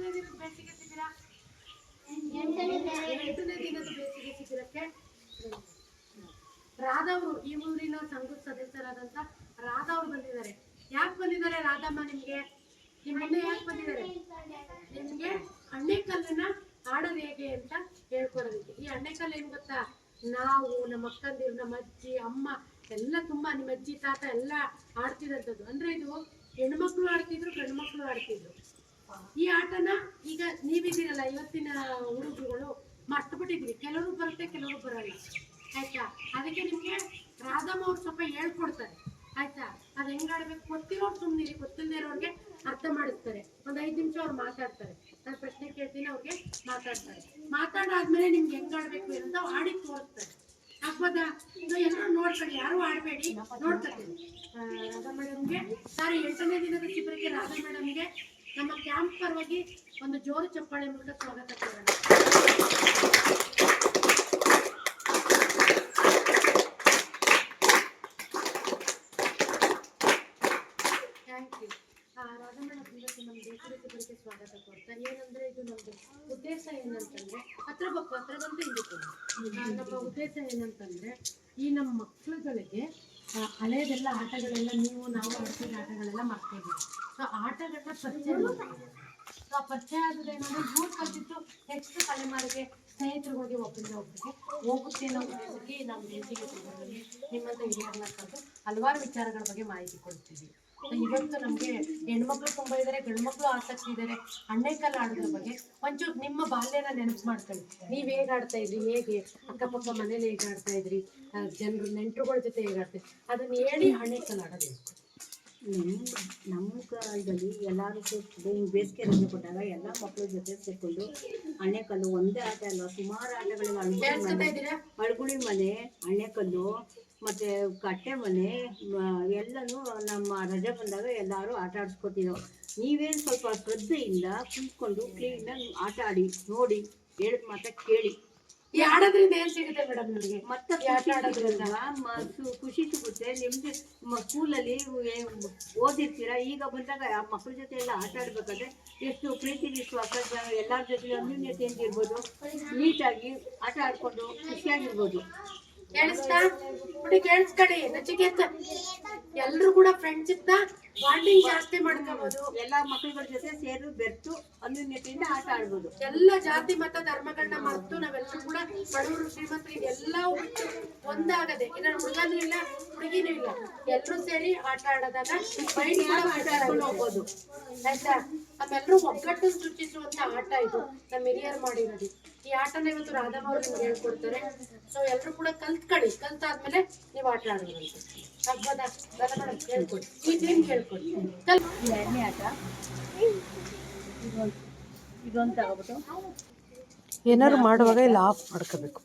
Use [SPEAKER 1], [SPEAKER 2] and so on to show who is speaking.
[SPEAKER 1] ಎಷ್ಟನೇ ದಿನದ ಬೇಸಿಗೆ ಶಿಬಿರ? 8ನೇ ದಿನದ ಬೇಸಿಗೆ ಶಿಬಿರಕ್ಕೆ ರಾಧವರು, ಈ ಊರಿನ ಸಂಘದ ಸದಸ್ಯರಾದಂತ ರಾಧವರು ಬಂದಿದ್ದಾರೆ. ಯಾಕೆ ಬಂದಿದ್ದಾರೆ ರಾಧಮ್ಮ? ನಿಮ್ಗೆ ನಿಮ್ಮ ಮುಂದೆ ಯಾಕೆ ಬಂದಿದ್ದಾರೆ? ನಿಮ್ಗೆ ಅಣ್ಣೆಕಲ್ಲನ್ನ ಆಡೋದು ಹೇಗೆ ಅಂತ ಹೇಳ್ಕೊಡೋದಕ್ಕೆ. ಈ ಅಣ್ಣೆಕಲ್ಲು ಏನ್ ಗೊತ್ತಾ? ನಾವು, ನಮ್ಮ ಅಕ್ಕಂದಿರು, ನಮ್ಮ ಅಜ್ಜಿ, ಅಮ್ಮ ಎಲ್ಲ ತುಂಬಾ, ನಿಮ್ಮ ಅಜ್ಜಿ ತಾತ ಎಲ್ಲ ಆಡ್ತಿದಂಥದ್ದು. ಅಂದ್ರೆ ಇದು ಹೆಣ್ಮಕ್ಳು ಆಡ್ತಿದ್ರು, ಗಂಡು ಮಕ್ಳು ಆಡ್ತಿದ್ರು. ಈ ಆಟನ ಈಗ ನೀವಿದ್ದೀರಲ್ಲ, ಇವತ್ತಿನ ಹುಡುಗರುಗಳು ಮರ್ತುಬಿಟ್ಟಿದ್ರಿ. ಕೆಲವರು ಬರುತ್ತೆ, ಕೆಲವರು ಬರಲ್ಲ. ಆಯ್ತಾ? ಅದಕ್ಕೆ ನಿಮ್ಗೆ ರಾಧಮ್ಮ ಅವ್ರು ಸ್ವಲ್ಪ ಹೇಳ್ಕೊಡ್ತಾರೆ. ಆಯ್ತಾ? ಅದು ಹೆಂಗಾಡ್ಬೇಕು ಗೊತ್ತಿರೋರು ಸುಮ್ಮನಿರಿ, ಗೊತ್ತಿಲ್ಲದೆ ಇರೋರಿಗೆ ಅರ್ಥ ಮಾಡಿಸ್ತಾರೆ. ಒಂದು 5 ನಿಮಿಷ ಅವ್ರು ಮಾತಾಡ್ತಾರೆ. ನಾನು ಪ್ರಶ್ನೆ ಕೇಳ್ತೀನಿ, ಅವ್ರಿಗೆ ಮಾತಾಡ್ತಾರೆ. ಮಾತಾಡಾದ್ಮೇಲೆ ನಿಮ್ಗೆ ಹೆಂಗಾಡ್ಬೇಕು ಅಂತ ಆಡಿ ತೋರಿಸ್ತಾರೆ. ಆಗ್ಬೋದಾ? ಎಲ್ಲರೂ ನೋಡ್ಕೊಳ್ಳಿ, ಯಾರು ಆಡಬೇಡಿ, ನೋಡ್ಕೊತೀನಿ. ರಾಧಾ ಮೇಡಮ್ಗೆ ಸಾರಿ 8ನೇ ದಿನದ ಶಿಬಿರಕ್ಕೆ ರಾಧಾ ಮೇಡಮ್ಗೆ ನಮ್ಮ ಕ್ಯಾಂಪ್ ಪರವಾಗಿ ಒಂದು ಜೋರು ಚಪ್ಪಾಳೆ ಮೂಲಕ ಸ್ವಾಗತ ಕೋರೋಣ. Thank you. ರಾಧಾ ಮೇಡಮ್ ಇವತ್ತು ನಮ್ಮ ಬೇಸಿಗೆ ಶಿಬಿರಕ್ಕೆ ಸ್ವಾಗತ ಕೋರ್ತಾ. ಏನಂದ್ರೆ ಇದು ನಮ್ದು ಉದ್ದೇಶ ಏನಂತಂದ್ರೆ, ಹತ್ರ ಬಂತು ಹಿಂದಕ್ಕೆ. ನಮ್ಮ ಉದ್ದೇಶ ಏನಂತಂದ್ರೆ, ಈ ನಮ್ಮ ಮಕ್ಕಳುಗಳಿಗೆ ಹಳೆಯದೆಲ್ಲ ಆಟಗಳೆಲ್ಲ ನಾವು ಆಡ್ತಿದ್ದ ಆಟಗಳೆಲ್ಲ ಮರ್ತೋಗಿ. ಸೊ ಆಟಗಳನ್ನ ಪರಿಚಯ ಆಗೋದೇನಂದ್ರೆ ಇವ್ರು ಕಲಿತಿದ್ದು ನೆಕ್ಸ್ಟ್ ತಲೆಮಾರಿಗೆ ಸ್ನೇಹಿತರುಗಳಿಗೆ ಒಬ್ಬರಿಗೆ ಹೋಗುತ್ತೆ ಅನ್ನೋ ಉದ್ದೇಶಕ್ಕೆ ನಾವು ಬೇಸಿಗೆ ಶಿಬಿರದಲ್ಲಿ ನಿಮ್ಮಂತ ಹಿರಿಯರನ್ನ ಕರೆದು ಹಲವಾರು ವಿಚಾರಗಳ ಬಗ್ಗೆ ಮಾಹಿತಿ ಕೊಡ್ತೀವಿ. ಇವತ್ತು ನಮಗೆ ಹೆಣ್ಮಕ್ಳು ತುಂಬಾ ಇದ್ದಾರೆ, ಗಂಡು ಮಕ್ಳು ಆಸಕ್ತಿ ಇದ್ದಾರೆ. ಅಣ್ಣೆಕಲ್ಲು ಆಡೋದ್ರ ಬಗ್ಗೆ ಒಂಚೂರು ನಿಮ್ಮ ಬಾಲ್ಯನ ನೆನಪು ಮಾಡ್ಕೊಳ್ಳಿ. ನೀವ್ ಹೇಗ್ ಆಡ್ತಾ ಇದ್ರಿ, ಹೇಗೆ ಅಕ್ಕಪಕ್ಕ ಮನೇಲಿ ಹೇಗೆ ಆಡ್ತಾ ಇದ್ರಿ, ಜನರು ನೆಂಟರುಗಳ ಜೊತೆ ಹೇಗೆ ಆಡ್ತಾ ಇದ್ರಿ, ಅದನ್ನ ಹೇಳಿ ಅಣ್ಣೆಕಲ್ಲು ಆಡೋದು.
[SPEAKER 2] ನಮ್ಮ ಕಾಲದಲ್ಲಿ ಎಲ್ಲರೂ ಬೇಸಿಗೆ ರಜೆ ಕೊಟ್ಟಾಗ ಎಲ್ಲ ಮಕ್ಕಳ ಜೊತೆ ಸೇರ್ಕೊಂಡು ಅಣ್ಣೆಕಲ್ಲು ಒಂದೇ ಆಟ ಅಲ್ಲ, ಸುಮಾರು ಆಟಗಳಿವೆ. ಅಳ್ಗುಳಿ ಮನೆ, ಅಣ್ಣೆಕಲ್ಲು, ಮತ್ತೆ ಕಟ್ಟೆ ಮನೆ ಎಲ್ಲನೂ ನಮ್ಮ ರಜೆ ಬಂದಾಗ ಎಲ್ಲರೂ ಆಟ ಆಡಿಸ್ಕೊತಿದ್ದೆವು. ನೀವೇನು ಸ್ವಲ್ಪ ಶ್ರದ್ಧೆಯಿಂದ ಕೂತ್ಕೊಂಡು ಕ್ಲೀನಾಗಿ ಆಟ ಆಡಿ ನೋಡಿ, ಹೇಳಿದ ಮಾತ ಕೇಳಿ.
[SPEAKER 1] ಈ ಆಡೋದ್ರಿಂದ ಏನ್ ಸಿಗುತ್ತೆ ಮೇಡಮ್ ನಿಮಗೆ?
[SPEAKER 2] ಮತ್ತೆ ಖುಷಿ ಸಿಗುತ್ತೆ. ನಿಮ್ಗೆ ಸ್ಕೂಲಲ್ಲಿ ಓದಿರ್ತೀರ, ಈಗ ಬಂದಾಗ ಆ ಮಕ್ಕಳ ಜೊತೆ ಎಲ್ಲ ಆಟ ಆಡ್ಬೇಕಾದ್ರೆ ಎಷ್ಟು ಪ್ರೀತಿ ವಿಶ್ವಾಸ, ಎಲ್ಲರ ಜೊತೆ ಅನ್ಯೂನ್ಯತೆಯಿಂದ ಇರ್ಬೋದು, ನೀಟಾಗಿ ಆಟ ಆಡ್ಕೊಂಡು ಖುಷಿಯಾಗಿರ್ಬೋದು.
[SPEAKER 1] ಕೇಳಿಸ್ತಾ? ನೋಡಿ ಕೇಳಿಸ್ಕೊಳ್ಳಿ, ನಚಿಕೇತ ಎಲ್ರು ಕೂಡ ಫ್ರೆಂಡ್ಶಿಪ್ ನ ಬಾಂಡಿಂಗ್ ಜಾಸ್ತಿ ಮಾಡ್ಕೋಬಹುದು.
[SPEAKER 2] ಎಲ್ಲಾ ಮಕ್ಕಳುಗಳ ಜೊತೆ ಸೇರು ಬೆರ್ತು ಅನ್ಯೂನ್ಯತೆಯಿಂದ ಆಟ ಆಡ್ಬೋದು.
[SPEAKER 1] ಎಲ್ಲ ಜಾತಿ ಮತ ಧರ್ಮಗಳನ್ನ ಮರೆತು ನಾವೆಲ್ಲರೂ ಕೂಡ ಬಡವರು ಶ್ರೀಮಂತರು ಎಲ್ಲವೂ ಬಿಟ್ಟು ಒಂದಾಗದೆ, ಇನ್ನ ಹುಡುಗನೂ ಇಲ್ಲ ಹುಡುಗಿನೂ ಇಲ್ಲ, ಎಲ್ಲರೂ ಸೇರಿ ಆಟ ಆಡೋದಾಗ ಆಟ ಆಡ್ಕೊಂಡು ಹೋಗ್ಬೋದು. ಆಯ್ತಾ? ನಮ್ಮೆಲ್ಲರೂ ಒಗ್ಗಟ್ಟು ಸೂಚಿಸುವಂತ ಆಟ ಇದು, ನಮ್ಮ ಹಿರಿಯರು ಮಾಡಿರೋದು. ಈ ಆಟನ ಇವತ್ತು ರಾಧಮ್ಮ ಅವ್ರು ನಿಮ್ಗೆ ಹೇಳ್ಕೊಡ್ತಾರೆ. ಸೊ ಎಲ್ಲರೂ ಕೂಡ ಕಲ್ತಾದ್ಮೇಲೆ ನೀವು ಆಟ ಆಡೋದು. ಆಗ್ಬೋದಾ? ರಾಧಾ ಮೇಡಮ್ ಹೇಳ್ಕೊಡಿ, ಈ ಟೀಮ್ ಹೇಳ್ಕೊಡಿ.
[SPEAKER 2] ಎರಡನೇ ಆಟ ಇದೊಂದು ತಗೋಬಿಟ್ಟು
[SPEAKER 1] ಏನಾದ್ರು ಮಾಡುವಾಗ ಇಲ್ಲಿ ಆಫ್ ಮಾಡ್ಕೋಬೇಕು.